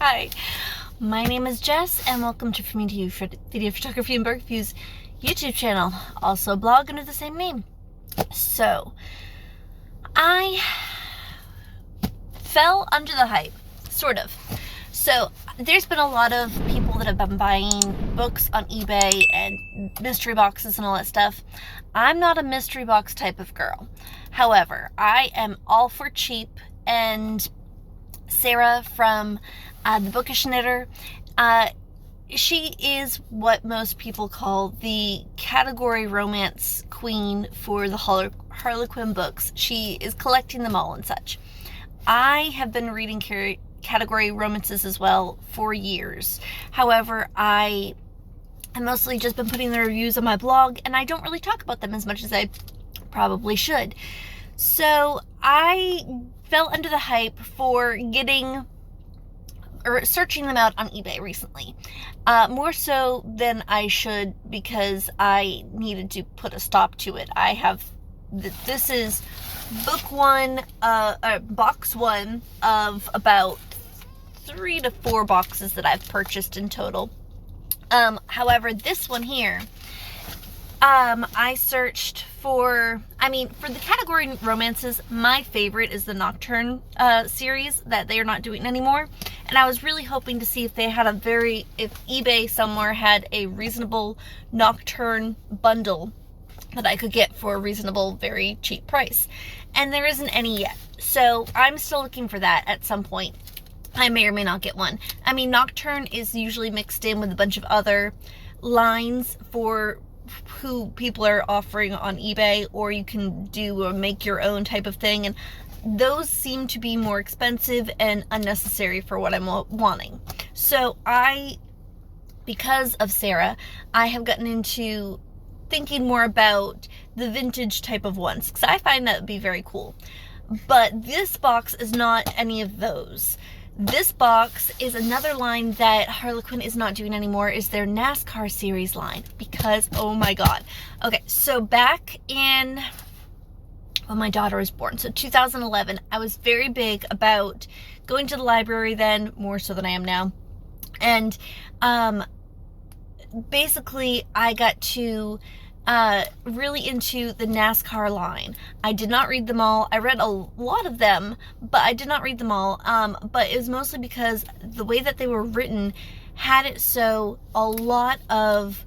Hi, my name is Jess, and welcome to From Me to You Video Photography and Book Reviews YouTube channel, also a blog under the same name. So, I fell under the hype, sort of. So, there's been a lot of people that have been buying books on eBay and mystery boxes and all that stuff. I'm not a mystery box type of girl. However, I am all for cheap, and Sarah from the Bookish Knitter, she is what most people call the category romance queen for the Harlequin books. She is collecting them all and such. I have been reading category romances as well for years. However, I have mostly just been putting the reviews on my blog, and I don't really talk about them as much as I probably should. So I fell under the hype for searching them out on eBay recently. More so than I should, because I needed to put a stop to it. This is box one of about 3 to 4 boxes that I've purchased in total. However, this one here, I searched for the category romances, my favorite is the Nocturne series that they are not doing anymore. And I was really hoping to see if they had if eBay somewhere had a reasonable Nocturne bundle that I could get for a reasonable, very cheap price. And there isn't any yet. So I'm still looking for that at some point. I may or may not get one. Nocturne is usually mixed in with a bunch of other lines for who people are offering on eBay, or you can do a make your own type of thing, and those seem to be more expensive and unnecessary for what I'm wanting. So because of Sarah, I have gotten into thinking more about the vintage type of ones, because I find that would be very cool. But this box is not any of those. This box is another line that Harlequin is not doing anymore, is their NASCAR series line, because, oh my god. Okay, so back in, when my daughter was born, so 2011, I was very big about going to the library then, more so than I am now, and basically I got to really into the NASCAR line. I did not read them all. I read a lot of them, but I did not read them all. But it was mostly because the way that they were written had it so a lot of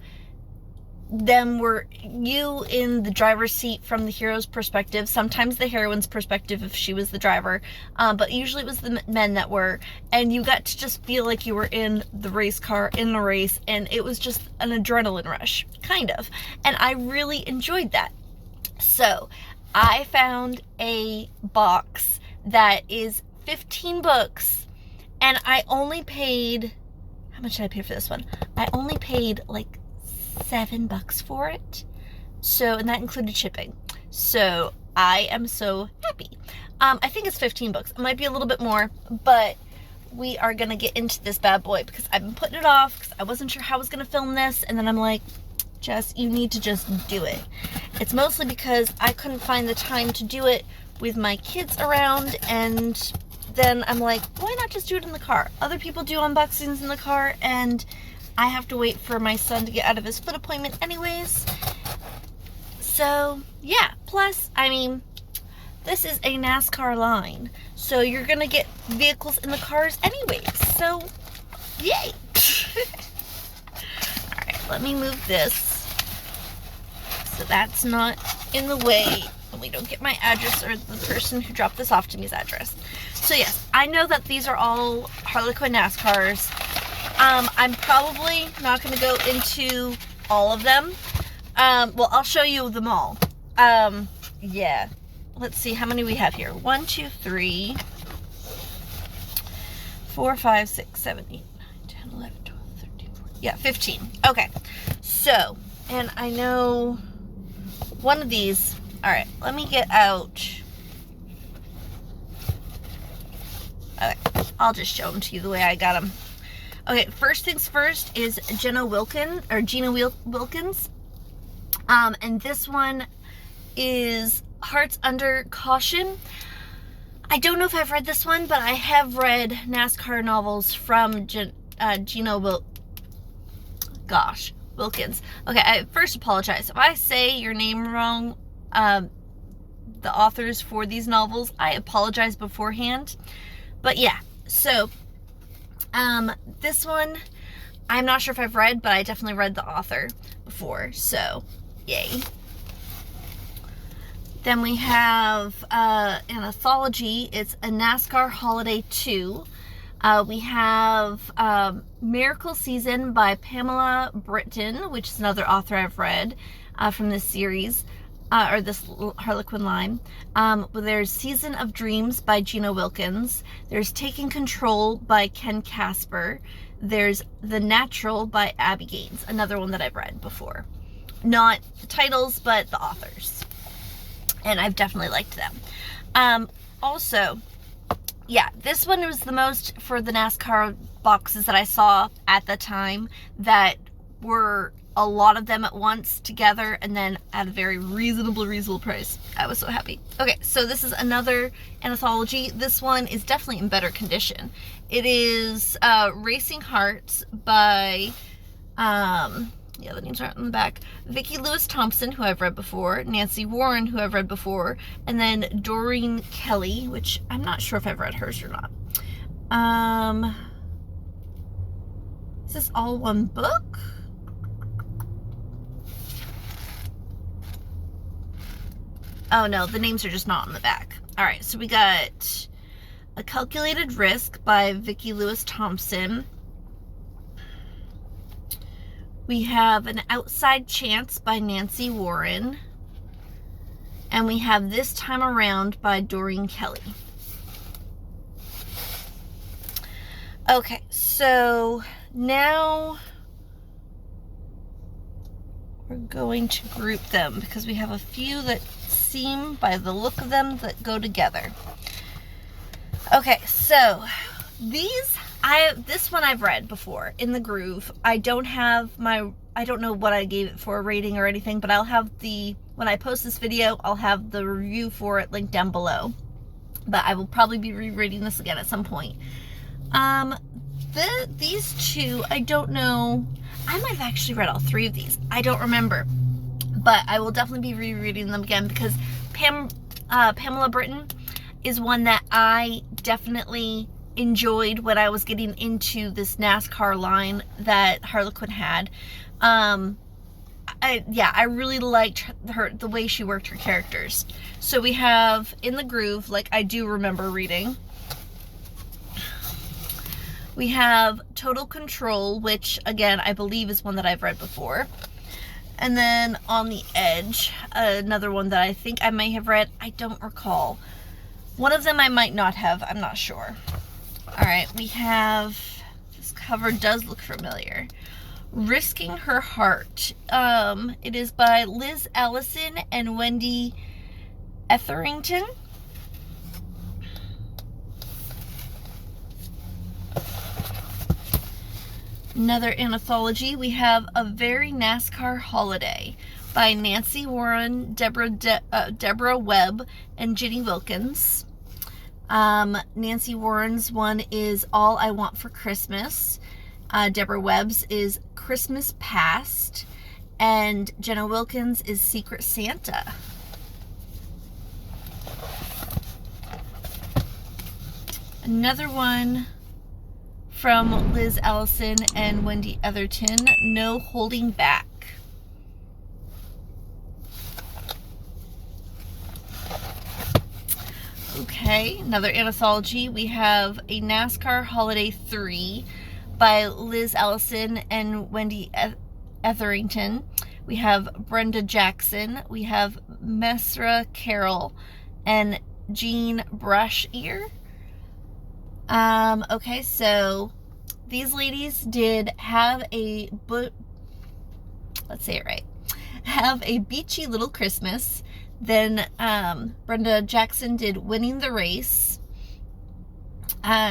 them were you in the driver's seat from the hero's perspective, sometimes the heroine's perspective if she was the driver, but usually it was the men that were, and you got to just feel like you were in the race car, in the race, and it was just an adrenaline rush, kind of, and I really enjoyed that. So I found a box that is 15 books, and I only paid, how much did I pay for this one? I only paid like $7 for it. So, and that included shipping. So I am so happy. I think it's 15 books. It might be a little bit more, but we are gonna get into this bad boy because I've been putting it off because I wasn't sure how I was gonna film this, and then I'm like, Jess, you need to just do it. It's mostly because I couldn't find the time to do it with my kids around, and then I'm like, why not just do it in the car? Other people do unboxings in the car, and I have to wait for my son to get out of his foot appointment anyways. So, yeah. Plus, this is a NASCAR line. So you're going to get vehicles in the cars anyways. So, yay. Alright, let me move this so that's not in the way and we don't get my address or the person who dropped this off to me's address. So yes, I know that these are all Harlequin NASCARs. I'm probably not going to go into all of them. Well, I'll show you them all. Yeah. Let's see how many we have here. 1, 2, 3, 4, 5, 6, 7, 8, 9, 10, 11, 12, 13, 14. Yeah, 15. Okay. So, and I know one of these. Alright, let me get out. Okay, I'll just show them to you the way I got them. Okay, first things first is Gina Wilkins. And this one is Hearts Under Caution. I don't know if I've read this one, but I have read NASCAR novels from Gina Wilkins. Okay, I first apologize. If I say your name wrong, the authors for these novels, I apologize beforehand. But yeah, so this one, I'm not sure if I've read, but I definitely read the author before, so yay. Then we have an anthology. It's a NASCAR Holiday 2. We have Miracle Season by Pamela Britton, which is another author I've read from this series, or this Harlequin line. There's Season of Dreams by Gina Wilkins. There's Taking Control by Ken Casper. There's The Natural by Abby Gaines, another one that I've read before. Not the titles, but the authors. And I've definitely liked them. Also, yeah, this one was the most for the NASCAR boxes that I saw at the time that were a lot of them at once together and then at a very reasonable price. I was so happy. Okay, so this is another anthology. This one is definitely in better condition. It is Racing Hearts by, yeah, the names aren't on the back. Vicki Lewis Thompson, who I've read before. Nancy Warren, who I've read before. And then Doreen Kelly, which I'm not sure if I've read hers or not. Is this all one book? Oh no, the names are just not on the back. Alright, so we got A Calculated Risk by Vicki Lewis Thompson. We have An Outside Chance by Nancy Warren. And we have This Time Around by Doreen Kelly. Okay, so now we're going to group them because we have a few that seem, by the look of them, that go together. Okay, so this one I've read before, In the Groove. I don't know what I gave it for a rating or anything, but I'll have when I post this video, I'll have the review for it linked down below. But I will probably be rereading this again at some point. These two, I don't know. I might have actually read all three of these. I don't remember. But I will definitely be rereading them again because Pamela Britton is one that I definitely enjoyed when I was getting into this NASCAR line that Harlequin had. I really liked the way she worked her characters. So we have In the Groove, like I do remember reading. We have Total Control, which again I believe is one that I've read before. And then On the Edge, another one that I think I may have read. I don't recall. One of them I might not have. I'm not sure. Alright, we have... This cover does look familiar. Risking Her Heart. It is by Liz Allison and Wendy Etherington. Another anthology, we have A Very NASCAR Holiday by Nancy Warren, Debra Webb, and Ginny Wilkins. Nancy Warren's one is All I Want for Christmas. Debra Webb's is Christmas Past. And Jenna Wilkins is Secret Santa. Another one from Liz Allison and Wendy Etherington, No Holding Back. Okay, another anthology. We have A NASCAR Holiday 3 by Liz Allison and Wendy Etherington. We have Brenda Jackson. We have Mesra Carroll and Jean Brashear. Okay, so these ladies did have let's say it right, have a beachy little Christmas. Then Brenda Jackson did Winning the Race.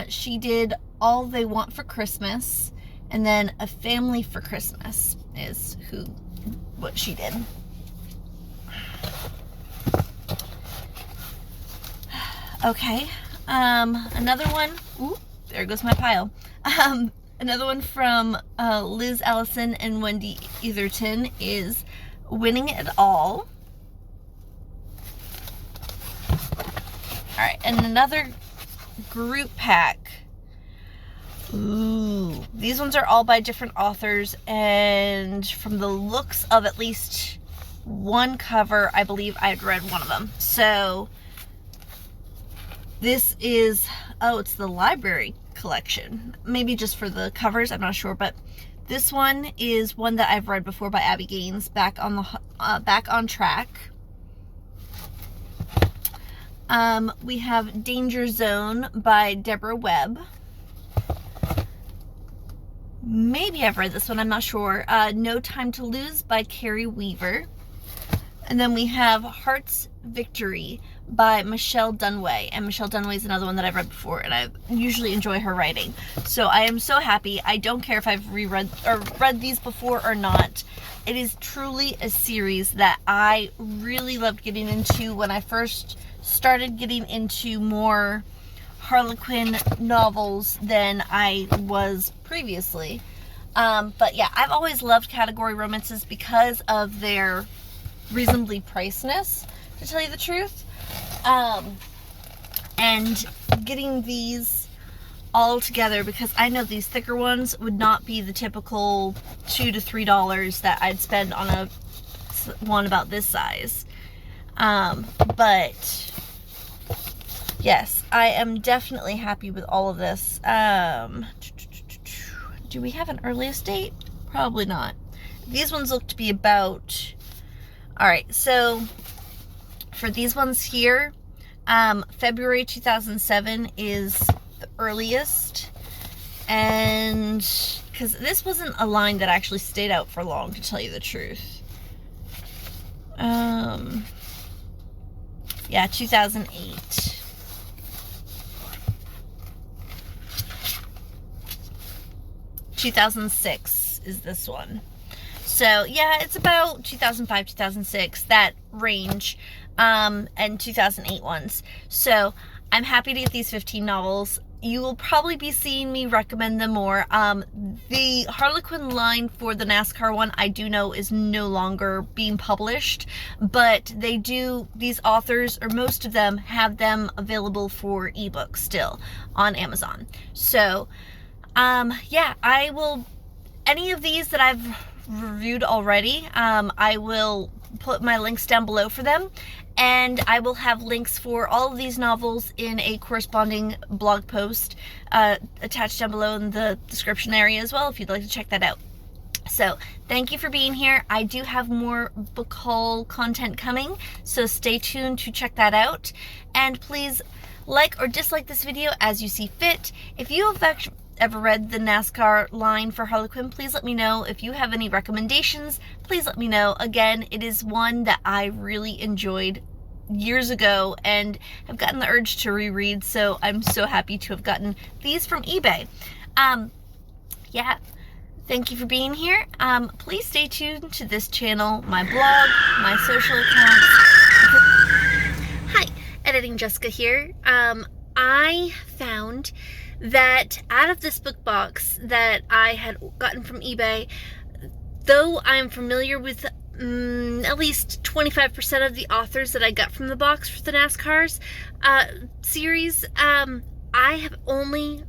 She did All They Want for Christmas, and then A Family for Christmas is what she did. Okay, Another one, ooh, there goes my pile. Another one from Liz, Allison, and Wendy Etherington is Winning It All. Alright, and another group pack. Ooh, these ones are all by different authors, and from the looks of at least one cover, I believe I had read one of them. So this is, oh, it's the library collection. Maybe just for the covers, I'm not sure, but this one is one that I've read before by Abby Gaines, Back on Track. We have Danger Zone by Debra Webb. Maybe I've read this one, I'm not sure. No Time to Lose by Carrie Weaver. And then we have Hart's Victory by Michele Dunaway. And Michele Dunaway is another one that I've read before, and I usually enjoy her writing. So I am so happy. I don't care if I've reread or read these before or not. It is truly a series that I really loved getting into when I first started getting into more Harlequin novels than I was previously. But yeah, I've always loved category romances because of their reasonably pricedness, to tell you the truth. And getting these all together, because I know these thicker ones would not be the typical $2 to $3 that I'd spend on a one about this size. But yes, I am definitely happy with all of this. Do we have an earliest date? Probably not. These ones look to be about... Alright, so for these ones here, February 2007 is the earliest. And because this wasn't a line that actually stayed out for long, to tell you the truth. Yeah, 2008. ...2006 is this one. So yeah, it's about 2005, 2006, that range, and 2008 ones. So I'm happy to get these 15 novels. You will probably be seeing me recommend them more. The Harlequin line for the NASCAR one, I do know is no longer being published, but they do, these authors, or most of them, have them available for ebook still on Amazon. So yeah, I will, any of these that I've reviewed already, I will put my links down below for them, and I will have links for all of these novels in a corresponding blog post attached down below in the description area as well, if you'd like to check that out. So thank you for being here. I do have more book haul content coming, so stay tuned to check that out, and please like or dislike this video as you see fit. If you have ever read the NASCAR line for Harlequin, please let me know. If you have any recommendations, please let me know. Again, it is one that I really enjoyed years ago and have gotten the urge to reread, so I'm so happy to have gotten these from eBay. Yeah, thank you for being here. Please stay tuned to this channel, my blog, my social accounts. Hi, Editing Jessica here. I found that out of this book box that I had gotten from eBay, though I'm familiar with at least 25% of the authors that I got from the box for the NASCAR's series, I have only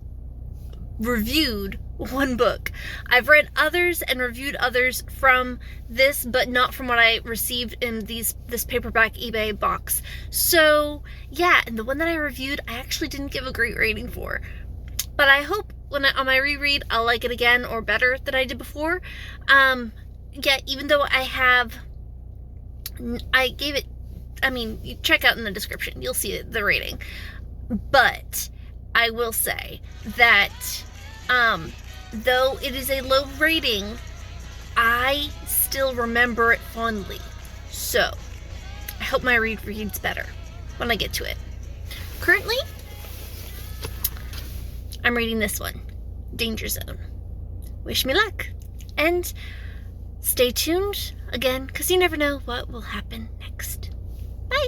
reviewed one book. I've read others and reviewed others from this, but not from what I received in this paperback eBay box. So yeah, and the one that I reviewed, I actually didn't give a great rating for. But I hope on my reread, I'll like it again or better than I did before. Yeah, even though I gave it, I mean, you check out in the description, you'll see the rating. But I will say that, though it is a low rating, I still remember it fondly. So, I hope my read's better when I get to it. Currently, I'm reading this one, Danger Zone. Wish me luck. And stay tuned again, because you never know what will happen next. Bye.